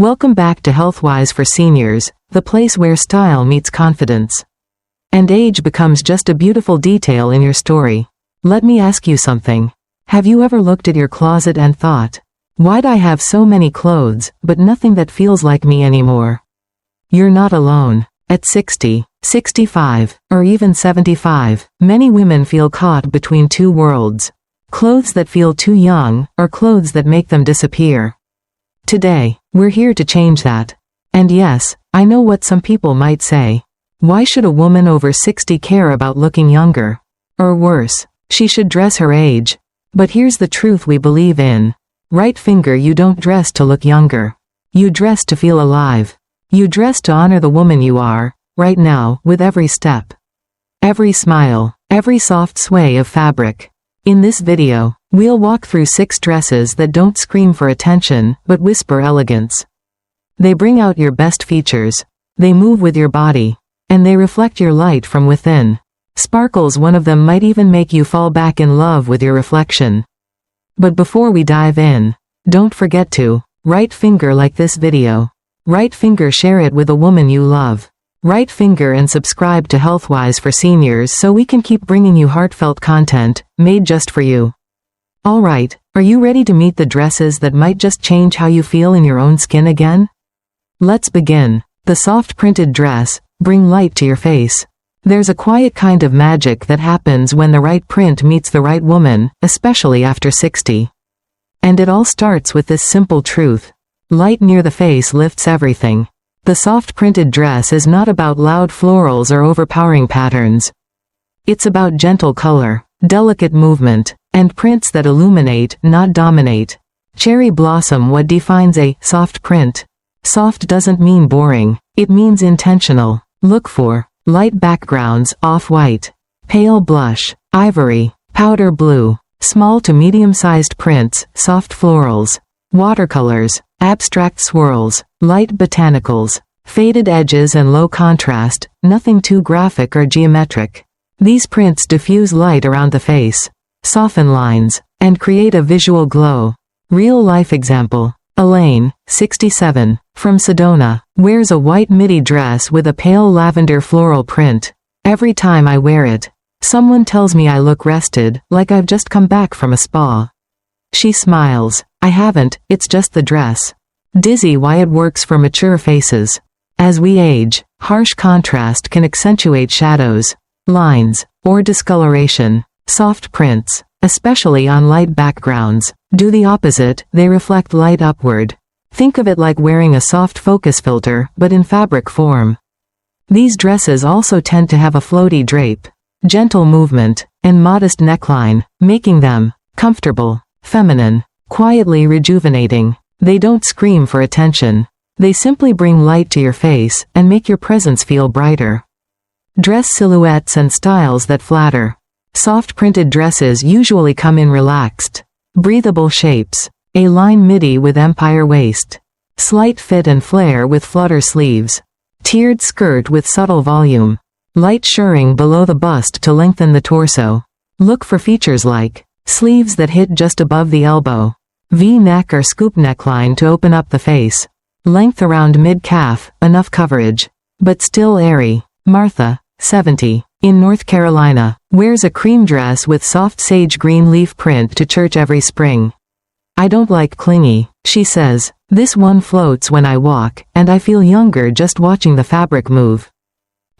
Welcome back to Healthwise for Seniors, the place where style meets confidence. And age becomes just a beautiful detail in your story. Let me ask you something. Have you ever looked at your closet and thought, why'd I have so many clothes, but nothing that feels like me anymore? You're not alone. At 60, 65, or even 75, many women feel caught between two worlds. Clothes that feel too young, or clothes that make them disappear. Today, we're here to change that. And yes, I know what some people might say. Why should a woman over 60 care about looking younger? Or worse, she should dress her age. But here's the truth we believe in. Right finger, you don't dress to look younger. You dress to feel alive. You dress to honor the woman you are, right now, with every step. Every smile, every soft sway of fabric. In this video, we'll walk through 6 dresses that don't scream for attention, but whisper elegance. They bring out your best features. They move with your body. And they reflect your light from within. Sparkles, one of them might even make you fall back in love with your reflection. But before we dive in, don't forget to right finger like this video. Right finger share it with a woman you love. Right finger and subscribe to Healthwise for Seniors so we can keep bringing you heartfelt content, made just for you. Alright, are you ready to meet the dresses that might just change how you feel in your own skin again? Let's begin. The soft printed dress, bring light to your face. There's a quiet kind of magic that happens when the right print meets the right woman, especially after 60. And it all starts with this simple truth. Light near the face lifts everything. The soft printed dress is not about loud florals or overpowering patterns. It's about gentle color, delicate movement, and prints that illuminate, not dominate. Cherry blossom, what defines a soft print? Soft doesn't mean boring, it means intentional. Look for light backgrounds, off-white, pale blush, ivory, powder blue, small to medium-sized prints, soft florals, watercolors, abstract swirls, light botanicals, faded edges and low contrast, nothing too graphic or geometric. These prints diffuse light around the face, soften lines, and create a visual glow. Real-life example. Elaine, 67, from Sedona, wears a white midi dress with a pale lavender floral print. Every time I wear it, someone tells me I look rested, like I've just come back from a spa. She smiles. I haven't, it's just the dress. Dizzy why it works for mature faces. As we age, harsh contrast can accentuate shadows, lines, or discoloration. Soft prints, especially on light backgrounds, do the opposite, they reflect light upward. Think of it like wearing a soft focus filter, but in fabric form. These dresses also tend to have a floaty drape, gentle movement, and modest neckline, making them comfortable, feminine, quietly rejuvenating. They don't scream for attention. They simply bring light to your face and make your presence feel brighter. Dress silhouettes and styles that flatter. Soft printed dresses usually come in relaxed, breathable shapes. A-line midi with empire waist. Slight fit and flare with flutter sleeves. Tiered skirt with subtle volume. Light shirring below the bust to lengthen the torso. Look for features like sleeves that hit just above the elbow. V-neck or scoop neckline to open up the face. Length around mid-calf, enough coverage. But still airy. Martha, 70, in North Carolina, wears a cream dress with soft sage green leaf print to church every spring. I don't like clingy, she says. This one floats when I walk, and I feel younger just watching the fabric move.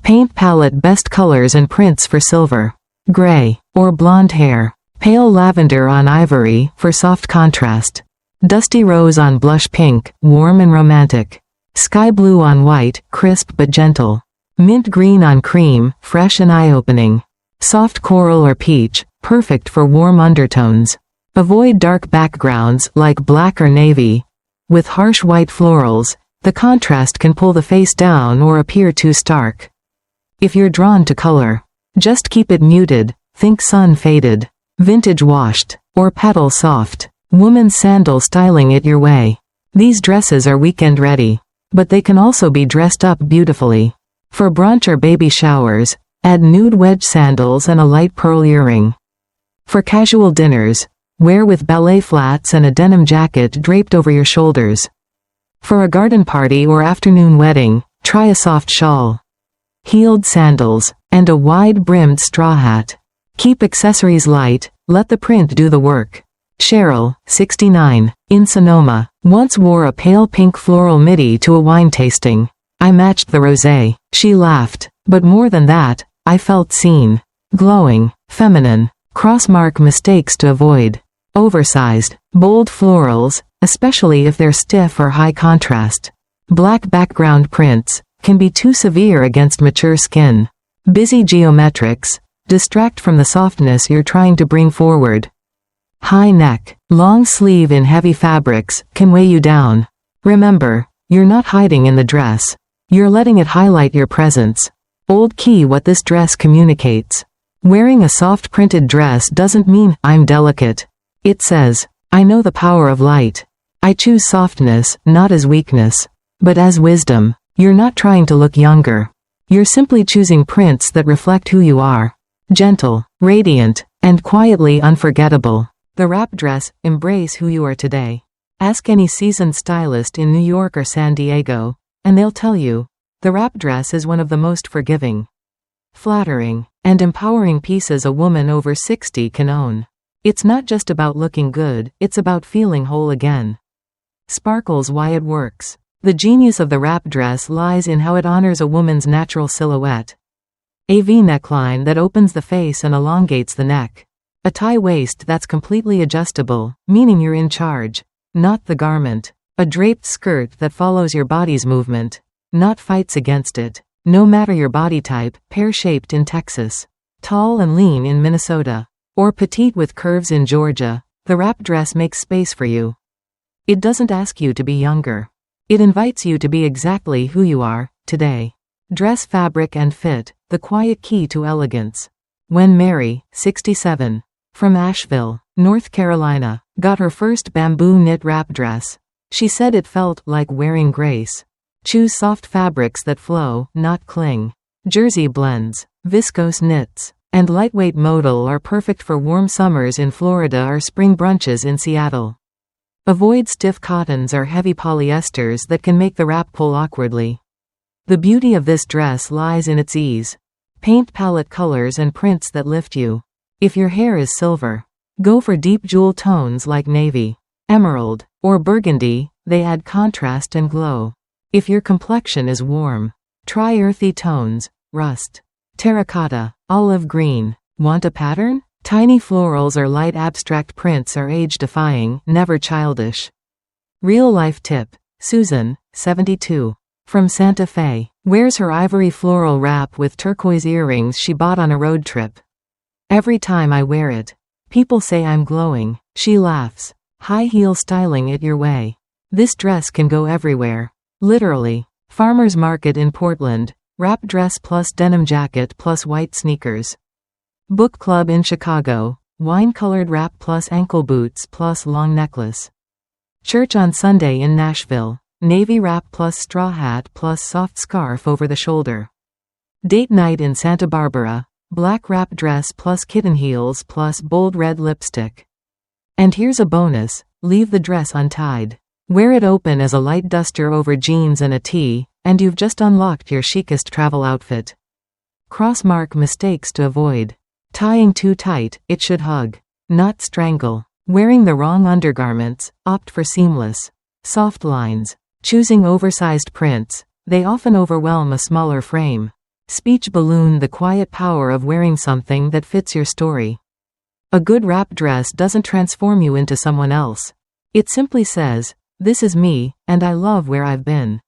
Paint palette, best colors and prints for silver, gray, or blonde hair. Pale lavender on ivory, for soft contrast. Dusty rose on blush pink, warm and romantic. Sky blue on white, crisp but gentle. Mint green on cream, fresh and eye-opening. Soft coral or peach, perfect for warm undertones. Avoid dark backgrounds, like black or navy. With harsh white florals, the contrast can pull the face down or appear too stark. If you're drawn to color, just keep it muted, think sun faded. Vintage washed, or petal soft. Woman's sandal styling it your way. These dresses are weekend ready. But they can also be dressed up beautifully. For brunch or baby showers, add nude wedge sandals and a light pearl earring. For casual dinners, wear with ballet flats and a denim jacket draped over your shoulders. For a garden party or afternoon wedding, try a soft shawl, heeled sandals, and a wide-brimmed straw hat. Keep accessories light, let the print do the work. Cheryl, 69, in Sonoma, once wore a pale pink floral midi to a wine tasting. I matched the rosé. She laughed. But more than that, I felt seen. Glowing, feminine. Crossmark mistakes to avoid. Oversized, bold florals, especially if they're stiff or high contrast. Black background prints can be too severe against mature skin. Busy geometrics distract from the softness you're trying to bring forward. High neck, long sleeve in heavy fabrics can weigh you down. Remember, you're not hiding in the dress. You're letting it highlight your presence. Old key: what this dress communicates. Wearing a soft printed dress doesn't mean I'm delicate. It says, I know the power of light. I choose softness, not as weakness, but as wisdom. You're not trying to look younger. You're simply choosing prints that reflect who you are. Gentle, radiant, and quietly unforgettable. The wrap dress: embrace who you are today. Ask any seasoned stylist in New York or San Diego, and they'll tell you, the wrap dress is one of the most forgiving, flattering, and empowering pieces a woman over 60 can own. It's not just about looking good, it's about feeling whole again. Sparkles: why it works. The genius of the wrap dress lies in how it honors a woman's natural silhouette. A V neckline that opens the face and elongates the neck. A tie waist that's completely adjustable, meaning you're in charge, not the garment. A draped skirt that follows your body's movement, not fights against it. No matter your body type, pear-shaped in Texas, tall and lean in Minnesota, or petite with curves in Georgia, the wrap dress makes space for you. It doesn't ask you to be younger. It invites you to be exactly who you are, today. Dress fabric and fit, the quiet key to elegance. When Mary, 67, from Asheville, North Carolina, got her first bamboo knit wrap dress, she said it felt like wearing grace. Choose soft fabrics that flow, not cling. Jersey blends, viscose knits, and lightweight modal are perfect for warm summers in Florida or spring brunches in Seattle. Avoid stiff cottons or heavy polyesters that can make the wrap pull awkwardly. The beauty of this dress lies in its ease. Paint palette colors and prints that lift you. If your hair is silver, go for deep jewel tones like navy, emerald, or burgundy. They add contrast and glow. If your complexion is warm, try earthy tones, rust, terracotta, olive green. Want a pattern? Tiny florals or light abstract prints are age-defying, never childish. Real-life tip. Susan, 72, from Santa Fe, wears her ivory floral wrap with turquoise earrings she bought on a road trip. Every time I wear it, people say I'm glowing. She laughs. High heel styling it your way. This dress can go everywhere. Literally. Farmer's Market in Portland, wrap dress plus denim jacket plus white sneakers. Book club in Chicago, wine-colored wrap plus ankle boots plus long necklace. Church on Sunday in Nashville, navy wrap plus straw hat plus soft scarf over the shoulder. Date night in Santa Barbara, black wrap dress plus kitten heels plus bold red lipstick. And here's a bonus: leave the dress untied. Wear it open as a light duster over jeans and a tee, and you've just unlocked your chicest travel outfit. Crossmark mistakes to avoid. Tying too tight, it should hug, not strangle. Wearing the wrong undergarments, opt for seamless, soft lines. Choosing oversized prints, they often overwhelm a smaller frame. Speech balloon: the quiet power of wearing something that fits your story. A good wrap dress doesn't transform you into someone else. It simply says, this is me, and I love where I've been.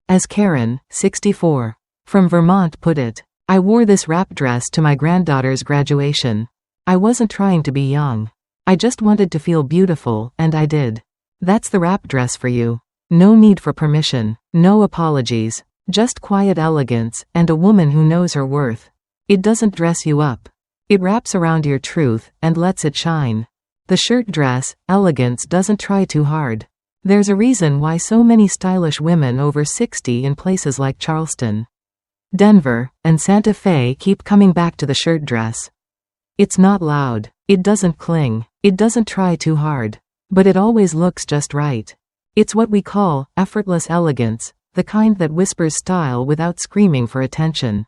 As Karen, 64, from Vermont put it, I wore this wrap dress to my granddaughter's graduation. I wasn't trying to be young. I just wanted to feel beautiful, and I did. That's the wrap dress for you. No need for permission, no apologies, just quiet elegance, and a woman who knows her worth. It doesn't dress you up. It wraps around your truth, and lets it shine. The shirt dress, Elegance, doesn't try too hard. There's a reason why so many stylish women over 60 in places like Charleston, Denver, and Santa Fe keep coming back to the shirt dress. It's not loud. It doesn't cling. It doesn't try too hard. But it always looks just right. It's what we call effortless elegance, the kind that whispers style without screaming for attention.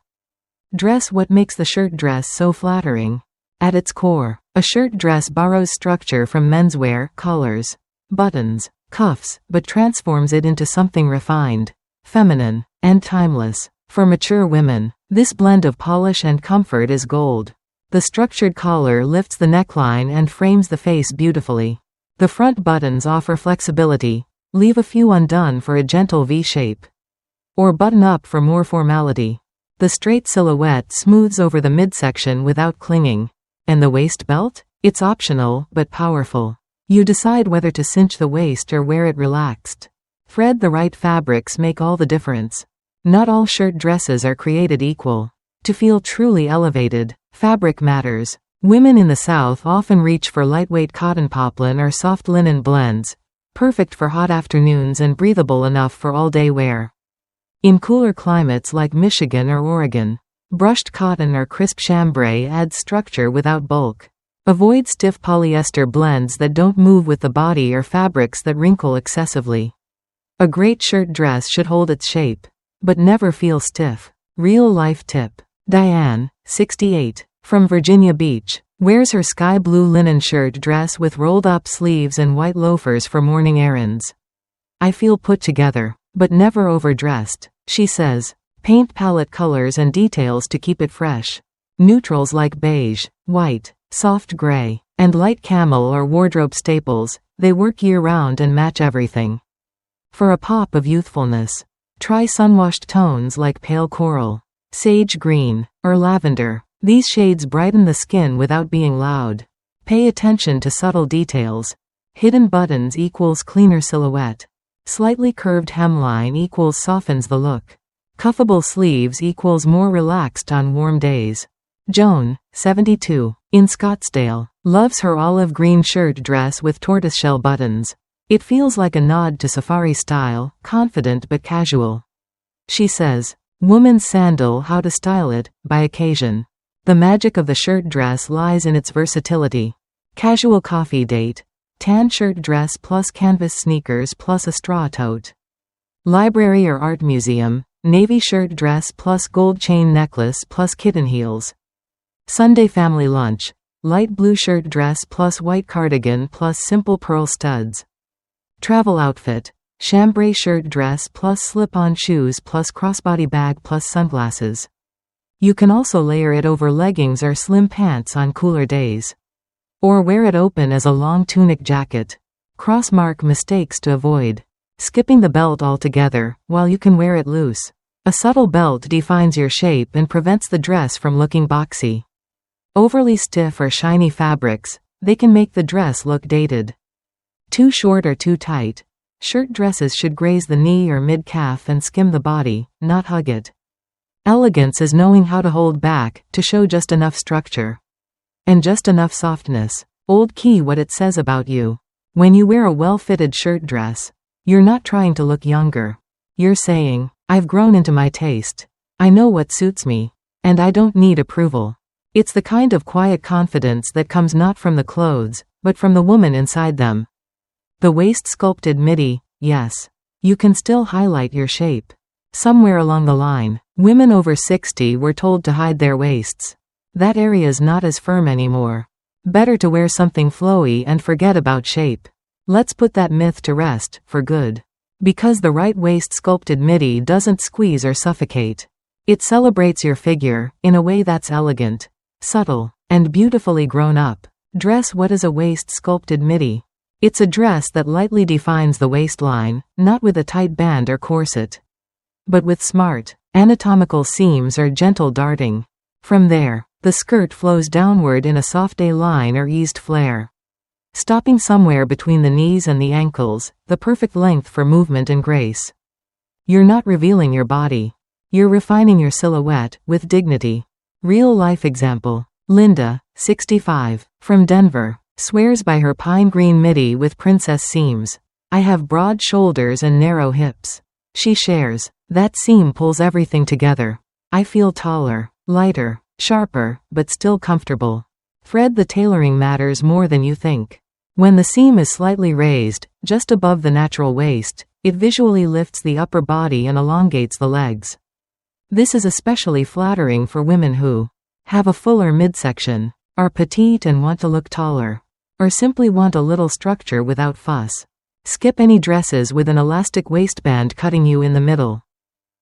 Dress. What makes the shirt dress so flattering? At its core, a shirt dress borrows structure from menswear, collars, buttons, cuffs, but transforms it into something refined, feminine, and timeless. For mature women, this blend of polish and comfort is gold. The structured collar lifts the neckline and frames the face beautifully. The front buttons offer flexibility. Leave a few undone for a gentle V-shape. Or button up for more formality. The straight silhouette smooths over the midsection without clinging. And the waist belt? It's optional, but powerful. You decide whether to cinch the waist or wear it relaxed. Thread. The right fabrics make all the difference. Not all shirt dresses are created equal. To feel truly elevated, fabric matters. Women in the South often reach for lightweight cotton poplin or soft linen blends, perfect for hot afternoons and breathable enough for all-day wear. In cooler climates like Michigan or Oregon, brushed cotton or crisp chambray adds structure without bulk. Avoid stiff polyester blends that don't move with the body or fabrics that wrinkle excessively. A great shirt dress should hold its shape, but never feel stiff. Real-life tip. Diane, 68, from Virginia Beach, wears her sky blue linen shirt dress with rolled-up sleeves and white loafers for morning errands. I feel put together, but never overdressed, she says. Paint palette colors and details to keep it fresh. Neutrals like beige, white, soft gray, and light camel or wardrobe staples, they work year-round and match everything. For a pop of youthfulness, try sun-washed tones like pale coral, sage green, or lavender. These shades brighten the skin without being loud. Pay attention to subtle details. Hidden buttons equals cleaner silhouette. Slightly curved hemline equals softens the look. Cuffable sleeves equals more relaxed on warm days. Joan, 72, in Scottsdale, loves her olive green shirt dress with tortoiseshell buttons. It feels like a nod to safari style, confident but casual. She says, woman's sandal. How to style it, by occasion. The magic of the shirt dress lies in its versatility. Casual coffee date. Tan shirt dress plus canvas sneakers plus a straw tote. Library or art museum. Navy shirt dress plus gold chain necklace plus kitten heels. Sunday family lunch. Light blue shirt dress plus white cardigan plus simple pearl studs. Travel outfit. Chambray shirt dress plus slip-on shoes plus crossbody bag plus sunglasses. You can also layer it over leggings or slim pants on cooler days. Or wear it open as a long tunic jacket. Crossmark mistakes to avoid. Skipping the belt altogether, while you can wear it loose. A subtle belt defines your shape and prevents the dress from looking boxy. Overly stiff or shiny fabrics, they can make the dress look dated. Too short or too tight. Shirt dresses should graze the knee or mid-calf and skim the body, not hug it. Elegance is knowing how to hold back, to show just enough structure. And just enough softness. Old key. What it says about you. When you wear a well-fitted shirt dress, you're not trying to look younger. You're saying, I've grown into my taste. I know what suits me. And I don't need approval. It's the kind of quiet confidence that comes not from the clothes, but from the woman inside them. The waist sculpted midi, yes. You can still highlight your shape. Somewhere along the line, women over 60 were told to hide their waists. That area's not as firm anymore. Better to wear something flowy and forget about shape. Let's put that myth to rest, for good. Because the right waist sculpted midi doesn't squeeze or suffocate. It celebrates your figure, in a way that's elegant, subtle, and beautifully grown up. Dress. What is a waist sculpted midi? It's a dress that lightly defines the waistline, not with a tight band or corset, but with smart, anatomical seams or gentle darting. From there, the skirt flows downward in a soft A-line or eased flare, stopping somewhere between the knees and the ankles, the perfect length for movement and grace. You're not revealing your body. You're refining your silhouette, with dignity. Real-life example. Linda, 65, from Denver, swears by her pine green midi with princess seams. I have broad shoulders and narrow hips. She shares, that seam pulls everything together. I feel taller, lighter, sharper, but still comfortable. Thread. The tailoring matters more than you think. When the seam is slightly raised, just above the natural waist, it visually lifts the upper body and elongates the legs. This is especially flattering for women who have a fuller midsection, are petite and want to look taller, or simply want a little structure without fuss. Skip any dresses with an elastic waistband cutting you in the middle.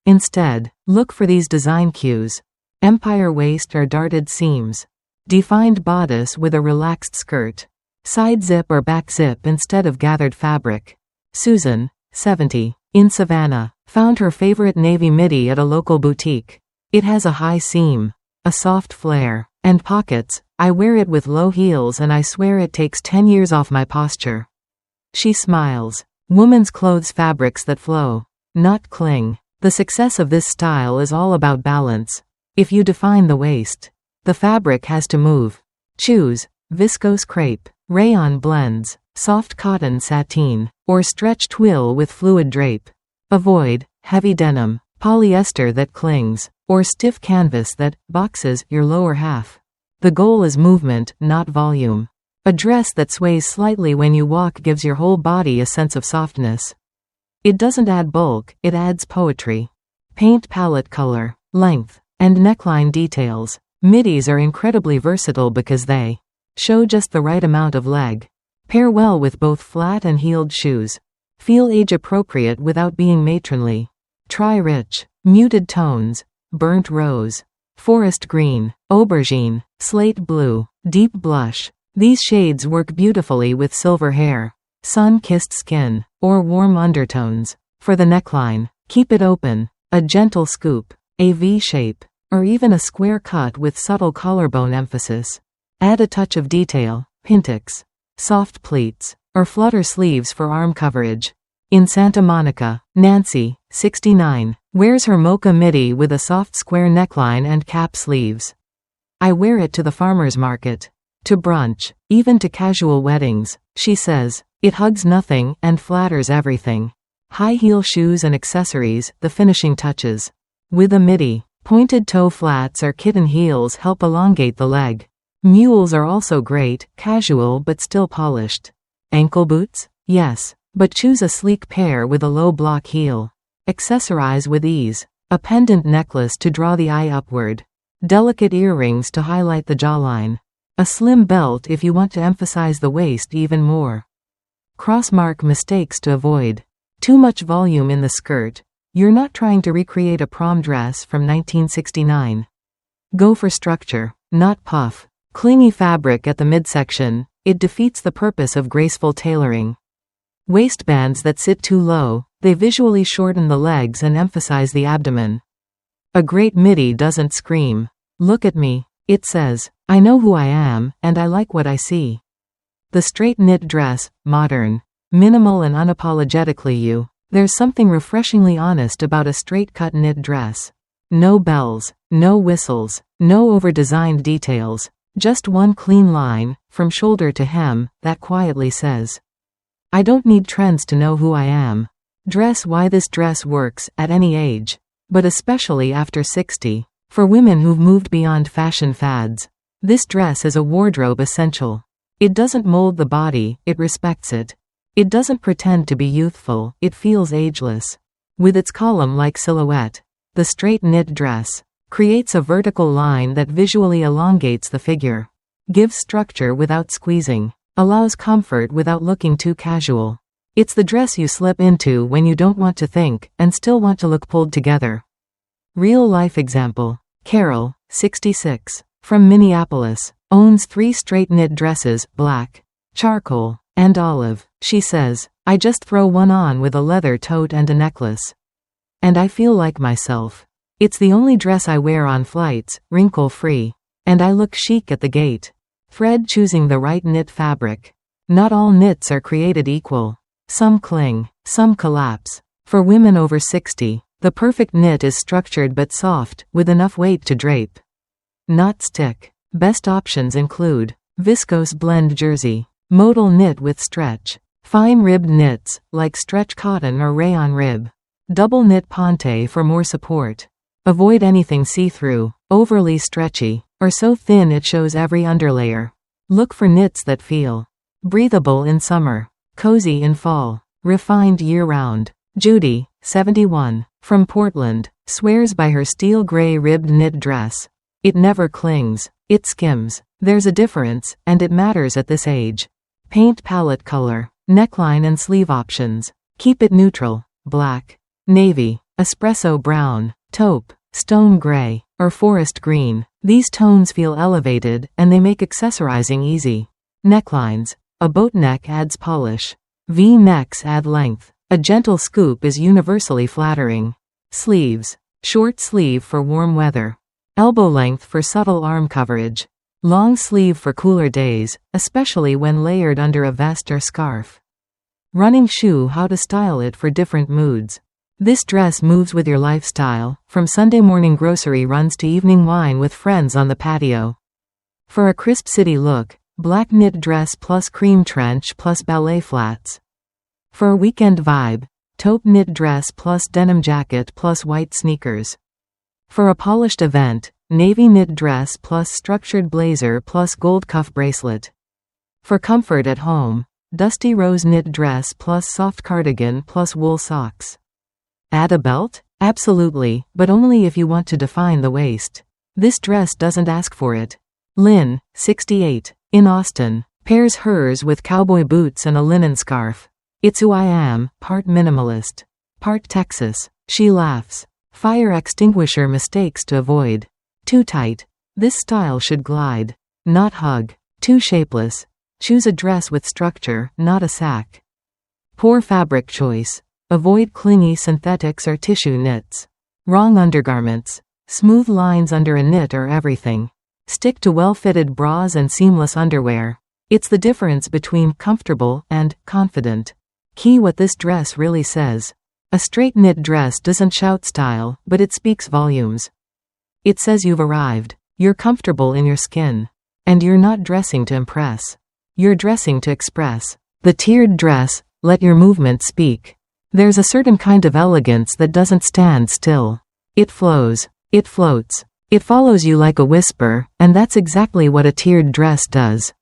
Instead, look for these design cues: empire waist or darted seams, defined bodice with a relaxed skirt, side zip or back zip instead of gathered fabric. Susan, 70, in Savannah, found her favorite navy midi at a local boutique. It has a high seam, a soft flare, and pockets. I wear it with low heels and I swear it takes 10 years off my posture. She smiles. Women's clothes fabrics that flow, not cling. The success of this style is all about balance. If you define the waist, the fabric has to move. Choose viscose crepe, rayon blends, soft cotton sateen, or stretch twill with fluid drape. Avoid heavy denim, polyester that clings, or stiff canvas that boxes your lower half. The goal is movement, not volume. A dress that sways slightly when you walk gives your whole body a sense of softness. It doesn't add bulk, it adds poetry. Paint palette color, length, and neckline details. Midis are incredibly versatile because they show just the right amount of leg. Pair well with both flat and heeled shoes. Feel age appropriate without being matronly. Try rich, muted tones, burnt rose, forest green, aubergine, slate blue, deep blush. These shades work beautifully with silver hair, sun-kissed skin, or warm undertones. For the neckline, keep it open, a gentle scoop, a V shape, or even a square cut with subtle collarbone emphasis. Add a touch of detail, pintux, soft pleats, or flutter sleeves for arm coverage. In Santa Monica, Nancy, 69, wears her mocha midi with a soft square neckline and cap sleeves. I wear it to the farmer's market, to brunch, even to casual weddings. She says, it hugs nothing and flatters everything. High heel shoes and accessories, the finishing touches. With a midi, pointed toe flats or kitten heels help elongate the leg. Mules are also great, casual but still polished. Ankle boots? Yes, but choose a sleek pair with a low block heel. Accessorize with ease. A pendant necklace to draw the eye upward. Delicate earrings to highlight the jawline. A slim belt if you want to emphasize the waist even more. Crossmark mistakes to avoid. Too much volume in the skirt. You're not trying to recreate a prom dress from 1969. Go for structure, not puff. Clingy fabric at the midsection, it defeats the purpose of graceful tailoring. Waistbands that sit too low, they visually shorten the legs and emphasize the abdomen. A great midi doesn't scream, "Look at me." It says, "I know who I am, and I like what I see." The straight knit dress, modern, minimal and unapologetically you. There's something refreshingly honest about a straight cut knit dress. No bells, no whistles, no over-designed details. Just one clean line, from shoulder to hem, that quietly says, I don't need trends to know who I am. Dress why this dress works, at any age. But especially after 60. For women who've moved beyond fashion fads. This dress is a wardrobe essential. It doesn't mold the body, it respects it. It doesn't pretend to be youthful, it feels ageless. With its column-like silhouette, the straight knit dress creates a vertical line that visually elongates the figure. Gives structure without squeezing. Allows comfort without looking too casual. It's the dress you slip into when you don't want to think, and still want to look pulled together. Real-life example. Carol, 66, from Minneapolis, owns 3 straight knit dresses, black, charcoal, and olive. She says, I just throw one on with a leather tote and a necklace. And I feel like myself. It's the only dress I wear on flights, wrinkle-free. And I look chic at the gate. Thread choosing the right knit fabric. Not all knits are created equal. Some cling, some collapse. For women over 60, the perfect knit is structured but soft, with enough weight to drape. Not stick. Best options include viscose blend jersey, modal knit with stretch, fine ribbed knits, like stretch cotton or rayon rib, double knit ponte for more support. Avoid anything see-through, overly stretchy, or so thin it shows every underlayer. Look for knits that feel Breathable in summer. Cozy in fall. Refined year-round. Judy, 71, from Portland, swears by her steel gray ribbed knit dress. It never clings. It skims. There's a difference, and it matters at this age. Paint palette color. Neckline and sleeve options. Keep it neutral. Black, navy, espresso brown, taupe, stone gray, or forest green. These tones feel elevated, and they make accessorizing easy. Necklines. A boat neck adds polish. V-necks add length. A gentle scoop is universally flattering. Sleeves. Short sleeve for warm weather. Elbow length for subtle arm coverage. Long sleeve for cooler days, especially when layered under a vest or scarf. Running shoe. How to style it for different moods. This dress moves with your lifestyle, from Sunday morning grocery runs to evening wine with friends on the patio. For a crisp city look, black knit dress plus cream trench plus ballet flats. For a weekend vibe, taupe knit dress plus denim jacket plus white sneakers. For a polished event, navy knit dress plus structured blazer plus gold cuff bracelet. For comfort at home, dusty rose knit dress plus soft cardigan plus wool socks. Add a belt? Absolutely, but only if you want to define the waist. This dress doesn't ask for it. Lynn, 68, in Austin, pairs hers with cowboy boots and a linen scarf. It's who I am, part minimalist, part Texas. She laughs. Fire extinguisher mistakes to avoid. Too tight. This style should glide, not hug. Too shapeless. Choose a dress with structure, not a sack. Poor fabric choice. Avoid clingy synthetics or tissue knits. Wrong undergarments. Smooth lines under a knit are everything. Stick to well-fitted bras and seamless underwear. It's the difference between comfortable and confident. Key what this dress really says. A straight knit dress doesn't shout style, but it speaks volumes. It says you've arrived. You're comfortable in your skin. And you're not dressing to impress. You're dressing to express. The tiered dress, let your movement speak. There's a certain kind of elegance that doesn't stand still. It flows. It floats. It follows you like a whisper, and that's exactly what a tiered dress does.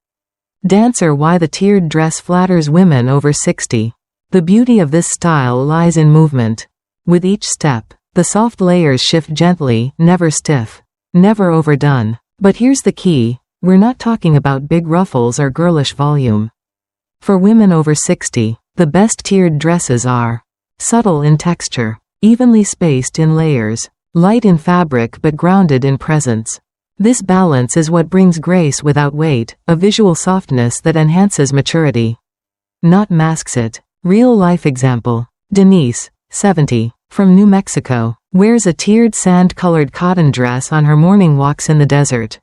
Dancer. Why the tiered dress flatters women over 60. The beauty of this style lies in movement. With each step, the soft layers shift gently, never stiff. Never overdone. But here's the key, we're not talking about big ruffles or girlish volume. For women over 60, the best tiered dresses are subtle in texture, evenly spaced in layers, light in fabric but grounded in presence. This balance is what brings grace without weight, a visual softness that enhances maturity. Not masks it. Real-life example. Denise, 70, from New Mexico, wears a tiered sand-colored cotton dress on her morning walks in the desert.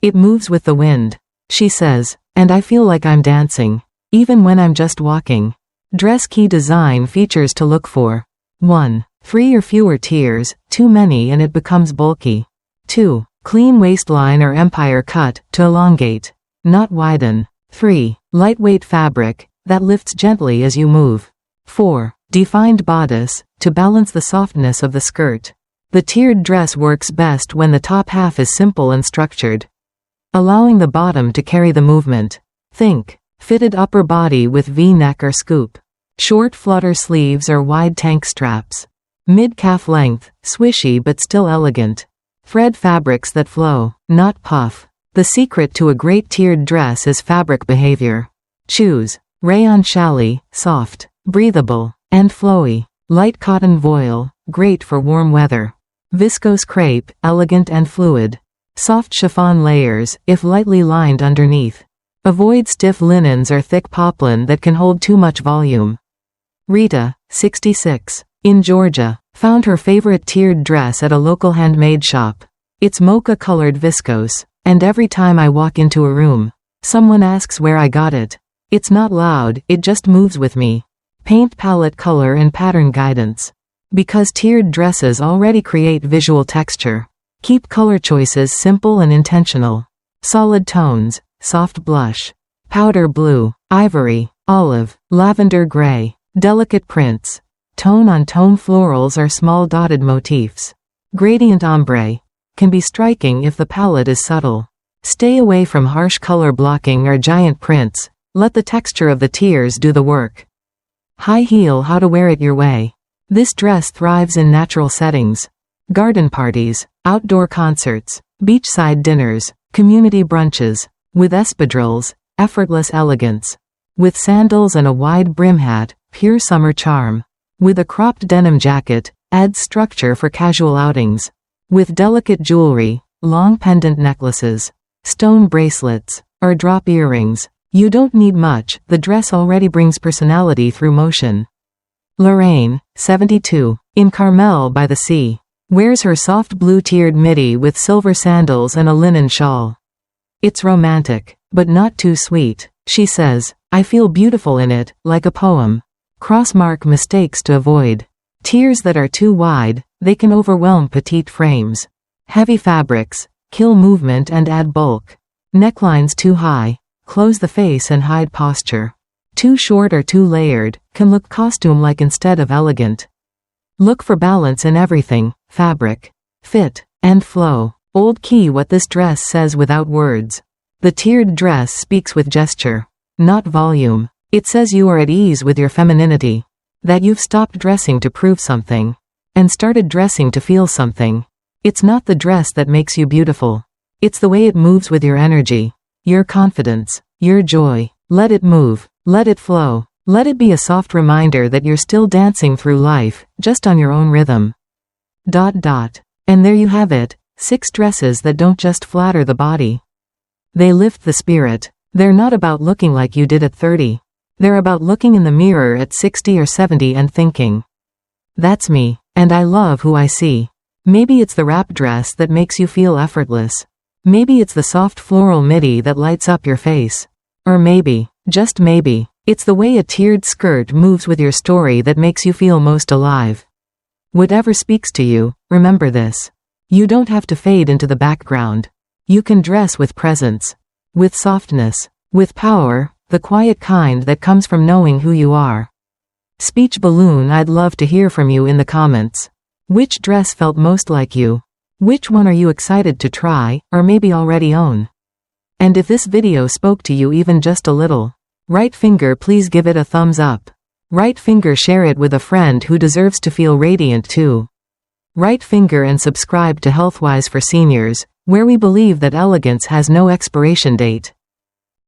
It moves with the wind, she says, and I feel like I'm dancing, even when I'm just walking. Dress. Key design features to look for. 1. 3 or fewer tiers, too many and it becomes bulky. 2. Clean waistline or empire cut, to elongate, not widen. 3. Lightweight fabric, that lifts gently as you move. 4. Defined bodice, to balance the softness of the skirt. The tiered dress works best when the top half is simple and structured, allowing the bottom to carry the movement. Think fitted upper body with V-neck or scoop. Short flutter sleeves or wide tank straps. Mid-calf length, swishy but still elegant. Thread fabrics that flow, not puff. The secret to a great tiered dress is fabric behavior. Choose rayon challis, soft, breathable, and flowy. Light cotton voile, great for warm weather. Viscose crepe, elegant and fluid. Soft chiffon layers, if lightly lined underneath. Avoid stiff linens or thick poplin that can hold too much volume. Rita, 66, in Georgia, found her favorite tiered dress at a local handmade shop. It's mocha-colored viscose, and every time I walk into a room, someone asks where I got it. It's not loud, it just moves with me. Paint palette color and pattern guidance. Because tiered dresses already create visual texture, keep color choices simple and intentional. Solid tones, soft blush, powder blue, ivory, olive, lavender gray, delicate prints, tone-on-tone florals or small dotted motifs. Gradient ombre, can be striking if the palette is subtle. Stay away from harsh color blocking or giant prints. Let the texture of the tears do the work. High heel, how to wear it your way. This dress thrives in natural settings. Garden parties, outdoor concerts, beachside dinners, community brunches. With espadrilles, effortless elegance. With sandals and a wide brim hat, pure summer charm. With a cropped denim jacket, adds structure for casual outings. With delicate jewelry, long pendant necklaces, stone bracelets, or drop earrings. You don't need much, the dress already brings personality through motion. Lorraine, 72, in Carmel by the Sea. Wears her soft blue tiered midi with silver sandals and a linen shawl. It's romantic, but not too sweet. She says, I feel beautiful in it, like a poem. Crossmark mistakes to avoid. Tiers that are too wide, they can overwhelm petite frames. Heavy fabrics, kill movement and add bulk. Necklines too high, close the face and hide posture. Too short or too layered, can look costume-like instead of elegant. Look for balance in everything, fabric, fit, and flow. Old key, what this dress says without words. The tiered dress speaks with gesture, not volume. It says you are at ease with your femininity. That you've stopped dressing to prove something. And started dressing to feel something. It's not the dress that makes you beautiful. It's the way it moves with your energy. Your confidence. Your joy. Let it move. Let it flow. Let it be a soft reminder that you're still dancing through life, just on your own rhythm. And there you have it. 6 dresses that don't just flatter the body. They lift the spirit. They're not about looking like you did at 30. They're about looking in the mirror at 60 or 70 and thinking, that's me, and I love who I see. Maybe it's the wrap dress that makes you feel effortless. Maybe it's the soft floral midi that lights up your face. Or maybe, just maybe, it's the way a tiered skirt moves with your story that makes you feel most alive. Whatever speaks to you, remember this. You don't have to fade into the background. You can dress with presence. With softness. With power, the quiet kind that comes from knowing who you are. Speech balloon, I'd love to hear from you in the comments. Which dress felt most like you? Which one are you excited to try, or maybe already own? And if this video spoke to you even just a little, right finger, please give it a thumbs up. Right finger, share it with a friend who deserves to feel radiant too. Right finger and subscribe to Healthwise for Seniors, where we believe that elegance has no expiration date.